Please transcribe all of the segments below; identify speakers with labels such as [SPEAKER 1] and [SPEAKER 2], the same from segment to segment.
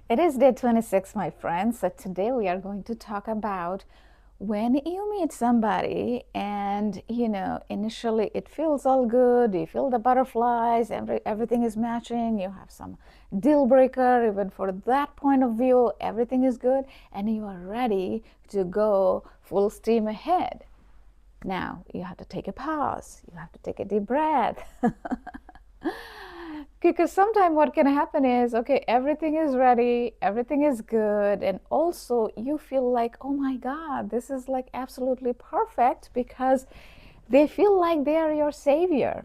[SPEAKER 1] It is day 26, my friends. So today we are going to talk about when you meet somebody and initially it feels all good, you feel the butterflies, everything is matching, you have some deal breaker, even for that point of view, everything is good, and you are ready to go full steam ahead. Now you have to take a pause, you have to take a deep breath. Because sometimes what can happen is, okay, everything is ready, everything is good, and also you feel like, oh my God, this is like absolutely perfect, because they feel like they are your savior.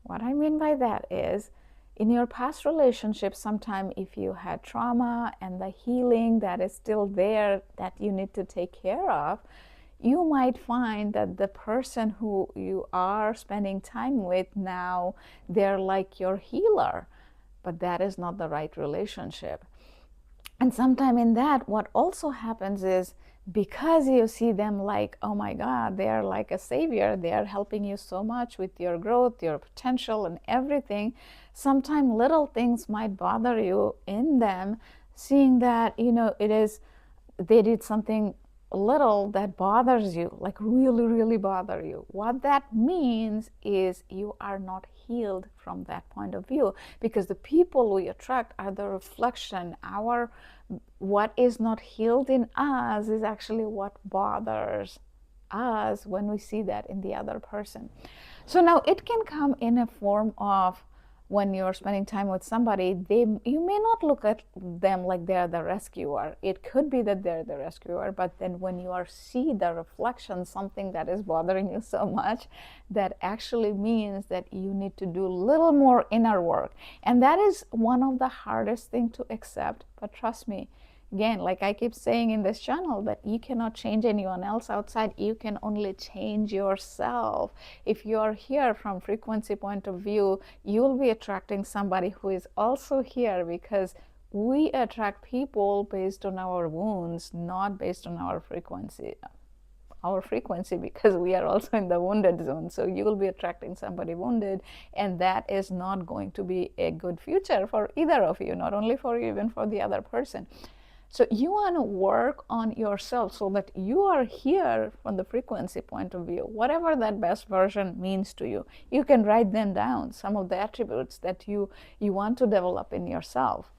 [SPEAKER 1] What I mean by that is, in your past relationships, sometimes if you had trauma and the healing that is still there that you need to take care of, you might find that the person who you are spending time with now, they're like your healer, but that is not the right relationship. And sometime in that, what also happens is, because you see them like, oh my God, they are like a savior, they are helping you so much with your growth, your potential, and everything. Sometimes little things might bother you in them, seeing that, it is, they did something little that bothers you, like really, really bother you. What that means is you are not healed from that point of view, because the people we attract are the reflection. Our what is not healed in us is actually what bothers us when we see that in the other person. So now it can come in a form of, when you're spending time with somebody, you may not look at them like they're the rescuer. It could be that they're the rescuer, but then when you are see the reflection, something that is bothering you so much, that actually means that you need to do a little more inner work. And that is one of the hardest thing to accept, but trust me, again, like I keep saying in this channel, that you cannot change anyone else outside. You can only change yourself. If you are here from frequency point of view, you will be attracting somebody who is also here, because we attract people based on our wounds, not based on our frequency. Because we are also in the wounded zone. So you will be attracting somebody wounded, and that is not going to be a good future for either of you, not only for you, even for the other person. So you want to work on yourself so that you are here from the frequency point of view. Whatever that best version means to you, you can write them down, some of the attributes that you want to develop in yourself.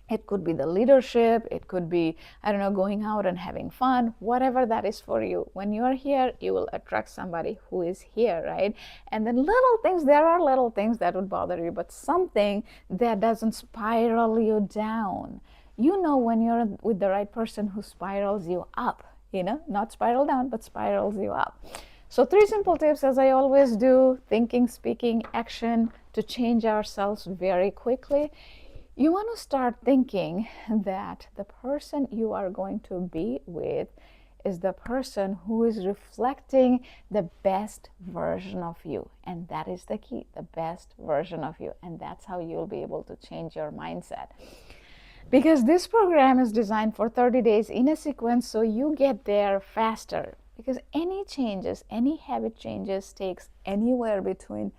[SPEAKER 1] It could be the leadership, it could be, I don't know, going out and having fun, whatever that is for you. When you are here, you will attract somebody who is here, right? And then little things, there are little things that would bother you, but something that doesn't spiral you down. When you're with the right person who spirals you up, not spiral down, but spirals you up. So 3 simple tips, as I always do: thinking, speaking, action, to change ourselves very quickly. You want to start thinking that the person you are going to be with is the person who is reflecting the best version of you. And that is the key, the best version of you. And that's how you'll be able to change your mindset. Because this program is designed for 30 days in a sequence, so you get there faster. Because any changes, any habit changes, takes anywhere between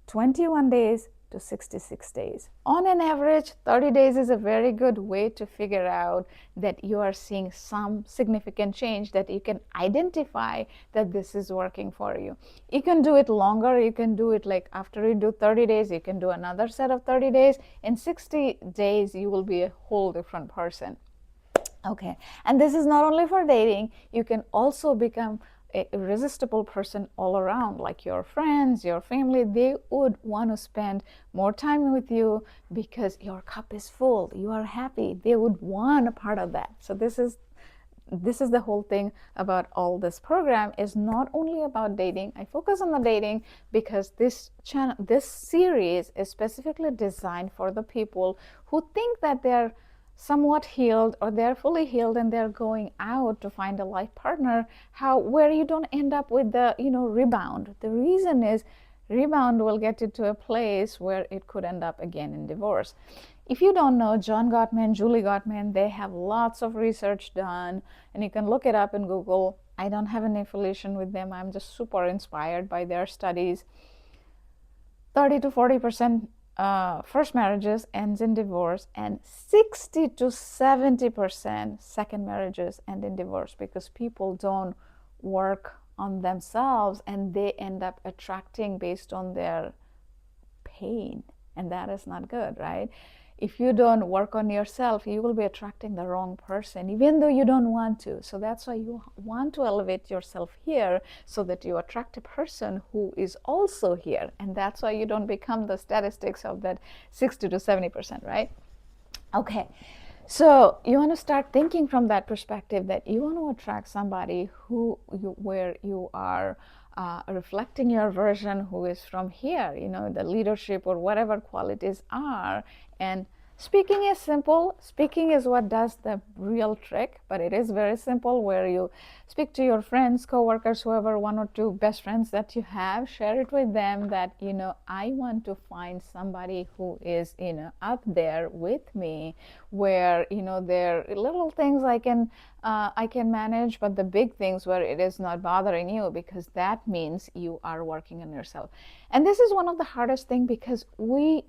[SPEAKER 1] 21 days to 66 days. On an average, 30 days is a very good way to figure out that you are seeing some significant change, that you can identify that this is working for you. You can do it longer. You can do it like after you do 30 days, you can do another set of 30 days. In 60 days, you will be a whole different person. Okay, and this is not only for dating. You can also become a irresistible person all around, like your friends, your family. They would want to spend more time with you because your cup is full, you are happy. They would want a part of that. So this is the whole thing about all this program, is not only about dating. I focus on the dating because this series is specifically designed for the people who think that they're somewhat healed, or they're fully healed, and they're going out to find a life partner, where you don't end up with the rebound. The reason is, rebound will get you to a place where it could end up again in divorce. If you don't know, John Gottman, Julie Gottman, they have lots of research done, and you can look it up in Google. I don't have any affiliation with them. I'm just super inspired by their studies. 30 to 40% first marriages ends in divorce, and 60 to 70% second marriages end in divorce because people don't work on themselves and they end up attracting based on their pain, and that is not good, right? If you don't work on yourself, you will be attracting the wrong person, even though you don't want to. So that's why you want to elevate yourself here so that you attract a person who is also here. And that's why you don't become the statistics of that 60 to 70%, right? Okay. So you want to start thinking from that perspective that you want to attract somebody where you are reflecting your version, who is from here, the leadership or whatever qualities are. And speaking is simple. Speaking is what does the real trick, but it is very simple, where you speak to your friends, coworkers, whoever, one or two best friends that you have, share it with them that, I want to find somebody who is, up there with me, where, there are little things I can manage, but the big things where it is not bothering you, because that means you are working on yourself. And this is one of the hardest things, because we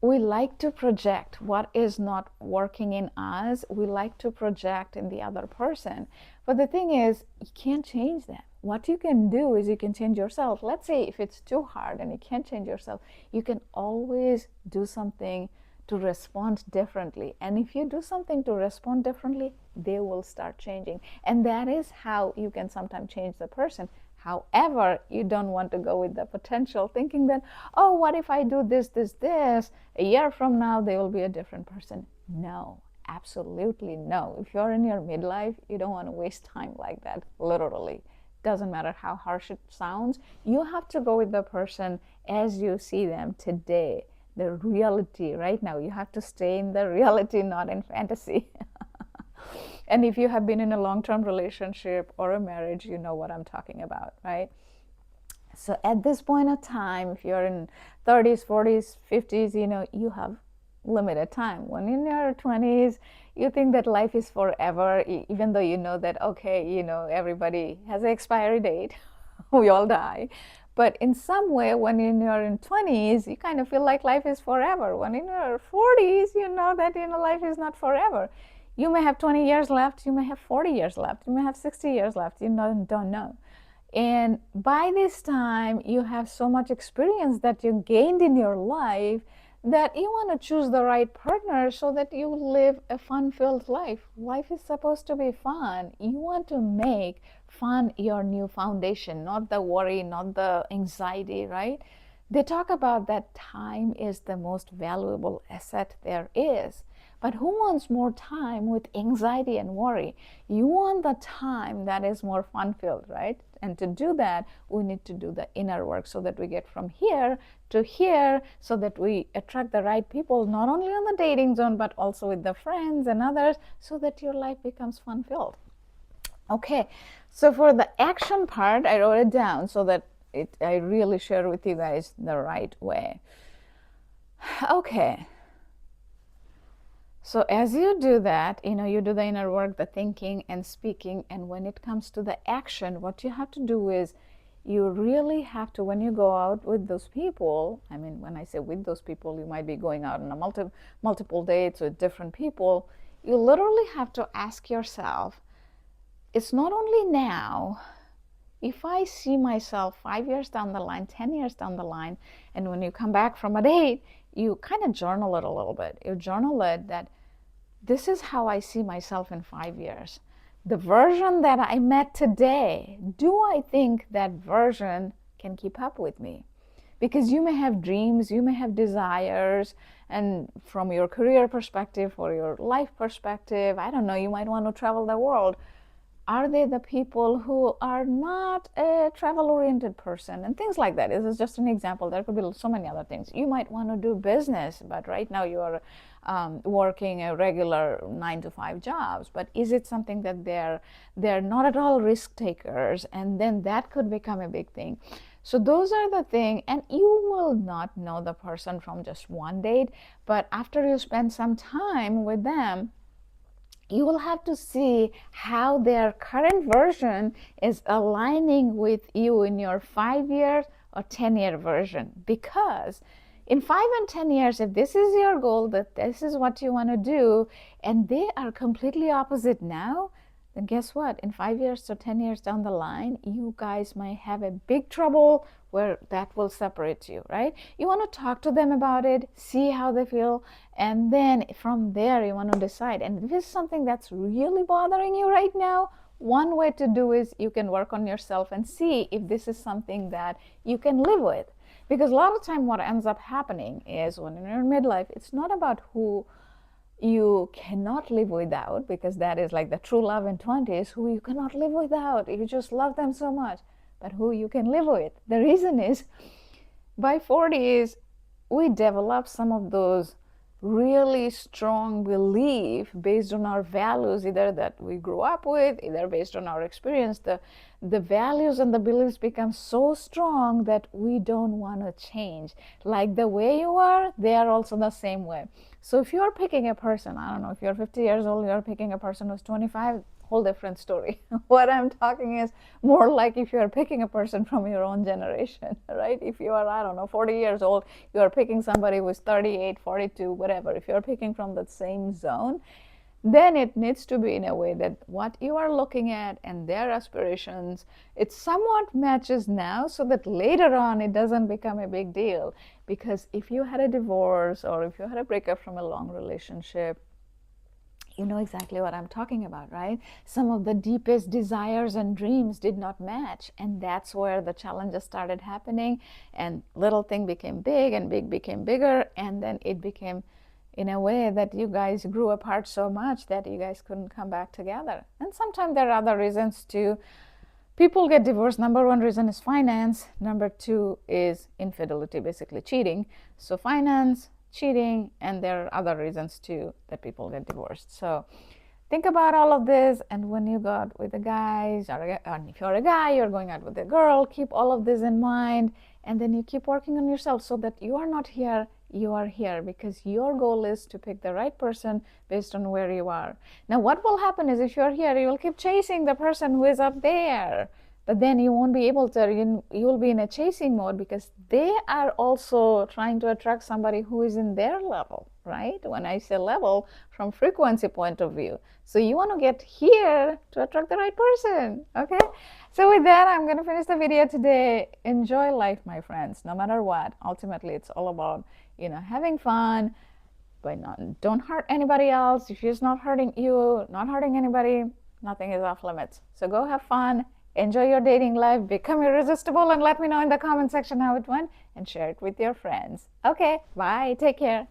[SPEAKER 1] like to project what is not working in us. We like to project in the other person. But the thing is, you can't change that. What you can do is you can change yourself. Let's say if it's too hard and you can't change yourself, you can always do something to respond differently. And if you do something to respond differently, they will start changing. And that is how you can sometimes change the person. However, you don't want to go with the potential thinking that, oh, what if I do this, a year from now, they will be a different person. No, absolutely no. If you're in your midlife, you don't want to waste time like that, literally. Doesn't matter how harsh it sounds. You have to go with the person as you see them today, the reality right now. You have to stay in the reality, not in fantasy. And if you have been in a long-term relationship or a marriage, you know what I'm talking about, right? So at this point of time, if you're in 30s, 40s, 50s, you have limited time. When in your 20s, you think that life is forever, even though you know that, okay, everybody has an expiry date. We all die. But in some way, when you're in 20s, you kind of feel like life is forever. When in your 40s, you know that life is not forever. You may have 20 years left, you may have 40 years left, you may have 60 years left, don't know. And by this time, you have so much experience that you gained in your life that you want to choose the right partner so that you live a fun-filled life. Life is supposed to be fun. You want to make fun your new foundation, not the worry, not the anxiety, right? They talk about that time is the most valuable asset there is. But who wants more time with anxiety and worry? You want the time that is more fun-filled, right? And to do that, we need to do the inner work so that we get from here to here, so that we attract the right people, not only on the dating zone, but also with the friends and others, so that your life becomes fun-filled. Okay, so for the action part, I wrote it down so that I really share with you guys the right way. Okay. So as you do that, you do the inner work, the thinking and speaking, and when it comes to the action, what you have to do is you really have to, when you go out with those people, I mean, when I say with those people, you might be going out on a multiple dates with different people, you literally have to ask yourself, it's not only now, if I see myself 5 years down the line, 10 years down the line, and when you come back from a date, you kind of journal it a little bit. You journal it that this is how I see myself in 5 years. The version that I met today, do I think that version can keep up with me? Because you may have dreams, you may have desires, and from your career perspective or your life perspective, I don't know, you might want to travel the world. Are they the people who are not a travel-oriented person and things like that? This is just an example. There could be so many other things. You might want to do business, but right now you are working a regular 9-to-5 jobs. But is it something that they're not at all risk takers? And then that could become a big thing. So those are the things, and you will not know the person from just one date, but after you spend some time with them, you will have to see how their current version is aligning with you in your 5-year or 10-year version, because In 5 and 10 years, if this is your goal, that this is what you want to do, and they are completely opposite now, then guess what? In 5 years or 10 years down the line, you guys might have a big trouble where that will separate you, right? You want to talk to them about it, see how they feel, and then from there you want to decide. And if this is something that's really bothering you right now, one way to do is you can work on yourself and see if this is something that you can live with. Because a lot of time what ends up happening is when you're in midlife, it's not about who you cannot live without, because that is like the true love in 20s, who you cannot live without. You just love them so much, but who you can live with. The reason is by 40s, we develop some of those really strong belief based on our values, either that we grew up with, either based on our experience. The values and the beliefs become so strong that we don't want to change. Like the way you are, they are also the same way. So if you're picking a person, I don't know, if you're 50 years old, you're picking a person who's 25, whole different story. What I'm talking is more like if you're picking a person from your own generation, right? If you are, I don't know, 40 years old, you are picking somebody who's 38, 42, whatever. If you're picking from that same zone, then it needs to be in a way that what you are looking at and their aspirations, it somewhat matches now, so that later on it doesn't become a big deal. Because if you had a divorce or if you had a breakup from a long relationship, you know exactly what I'm talking about, right? Some of the deepest desires and dreams did not match, and that's where the challenges started happening, and little thing became big and big became bigger, and then it became in a way that you guys grew apart so much that you guys couldn't come back together. And sometimes there are other reasons too. People get divorced. Number one reason is finance. Number two is infidelity, basically cheating. So finance, cheating, and there are other reasons too that people get divorced. So think about all of this, and when you go out with the guys, or if you're a guy, you're going out with a girl, keep all of this in mind, and then you keep working on yourself so that you are not here, you are here, because your goal is to pick the right person based on where you are. Now what will happen is, if you're here, you will keep chasing the person who is up there, but then you won't be able to, you'll be in a chasing mode, because they are also trying to attract somebody who is in their level, right? When I say level, from frequency point of view. So you want to get here to attract the right person, okay? So with that, I'm going to finish the video today. Enjoy life, my friends, no matter what. Ultimately, it's all about, having fun, but don't hurt anybody else. If it's not hurting you, not hurting anybody, nothing is off limits. So go have fun. Enjoy your dating life, become irresistible, and let me know in the comment section how it went, and share it with your friends. Okay, bye, take care.